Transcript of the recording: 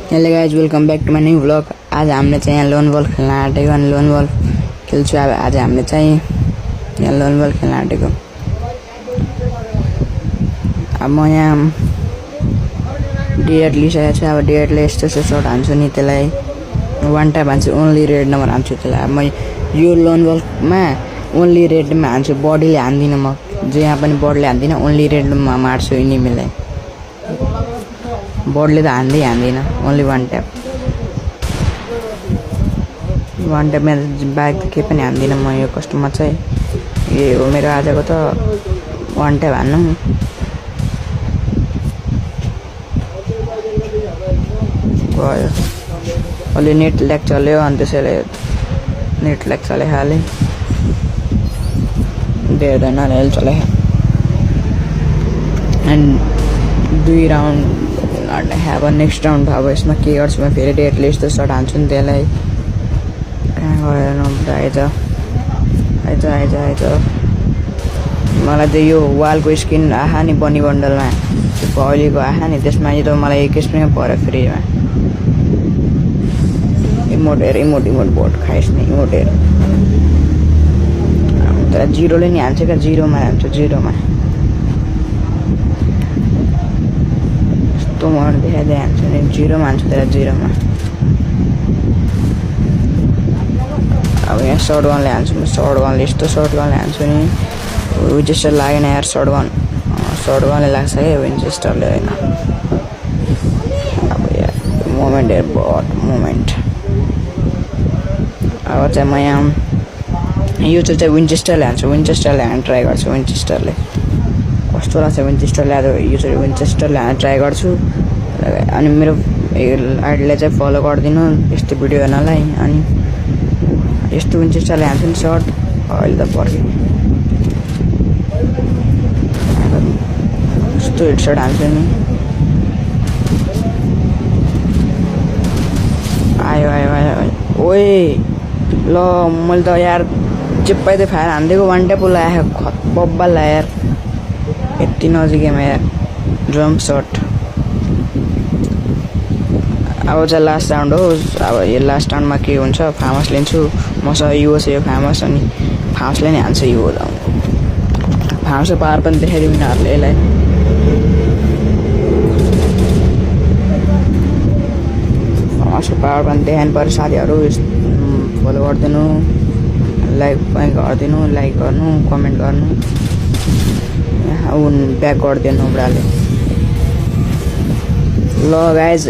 Hello guys, welcome back to my new blog. आज हामीले चाहिँ यहाँ लोन बल खेल्न आँटेको अनि लोन बल खेल्छु। अब आज हामीले चाहिँ यहाँ लोन बल खेल्न आँटेको। अब म यहाँ डिएट लिइसकेको छु। अब डिएटले यस्तो सर्ट हान्छु नि, त्यसलाई वान टाइप हान्छु, ओन्ली रेड नम्बर हान्छु त्यसलाई। अब म यो लोन बलमा ओन्ली रेडमा हान्छु, बडीले हान्दिनँ म, जहाँ पनि बडीले हान्दिनँ, ओन्ली रेडमा मार्छु इनिमीलाई। बडीले त हान्दिनँ, ओन्ली वान ट्याप ब्याग त केही पनि हान्दिनँ म। यो कस्टमर चाहिँ यही हो मेरो आजको, त वान ट्याप हान्नु गयो। अलि नेट ल्याग चल्यो अनि त्यसैले नेट ल्याग चलाइहालेँ, धेरैदैन हेल्थ चलाइहालेँ। एन्ड 2 राउन्ड अब नेक्स्ट राउन्ड अब यसमा के गर्छु म, फेरि डेट लिस्ट सर्ट हान्छु नि त्यसलाई। कहाँ गएर आइज मलाई त यो वालको स्किन आहा नि बनी बन्डलमा, त्यो पहलीको आहा नि, त्यसमा त मलाई एक स्पिनमा पऱ्यो फ्रीमा। इमोट बोट खाइस् नि, इमोट हेर तर जिरोले नि हान्छ क्या, जिरोमा हान्छु, जिरोमा यस्तो मलाई देखाइदिए हान्छु नि, जिरोमा हान्छु त्यसलाई, जिरोमा। अब यहाँ सर्ट गनले हान्छु म, सर्ट गनले यस्तो सर्ट गनले हान्छु नि। विन्चेस्टर लागेन यार, सर्ट गनले लाग्छ क्या, विन्चेस्टरले होइन। अब यार मोमेन्ट हेर, बट मोमेन्ट। अब चाहिँ म यहाँ यो चाहिँ विन्चेस्टरले हान्छु, विन्चेस्टरले हान्न ट्राई गर्छु। विन्चेस्टरले कस्तो लाग्छ विन्चेस्टरले, अब यो चाहिँ विन्चेस्टरले हान्न ट्राई गर्छु। अनि मेरो आइडीलाई चाहिँ फलो गरिदिनु यस्तो भिडियो हेर्नलाई। अनि यस्तो विन्चेस्टरले हान्छु नि सर्ट। अहिले त पर्खेँ, यस्तो हेड सर्ट हान्छु नि। आयो ओए ल, मैले त यार चिप्पाइ त फायर हानिदिएको, वान ट्याप लगाएको बब्बा ला यार, यति नजिकैमा यार ड्रम सर्ट। अब चाहिँ लास्ट राउन्ड हो। अब यो लास्ट राउन्डमा के हुन्छ, फार्मस लिन्छु मसँग, युओ छ यो फार्मस, अनि फार्मसले नै हान्छ युओ। फार्मसको पावर पनि देखाइदिउँ यिनीहरूले यसलाई। फार्मसको पावर पनि देखाउनु पऱ्यो साथीहरू। फलो गरिदिनु, लाइक पनि गरिदिनु, लाइक गर्नु, कमेन्ट गर्नु, ब्याक गरिदिनु बुढाले। ल गाइज।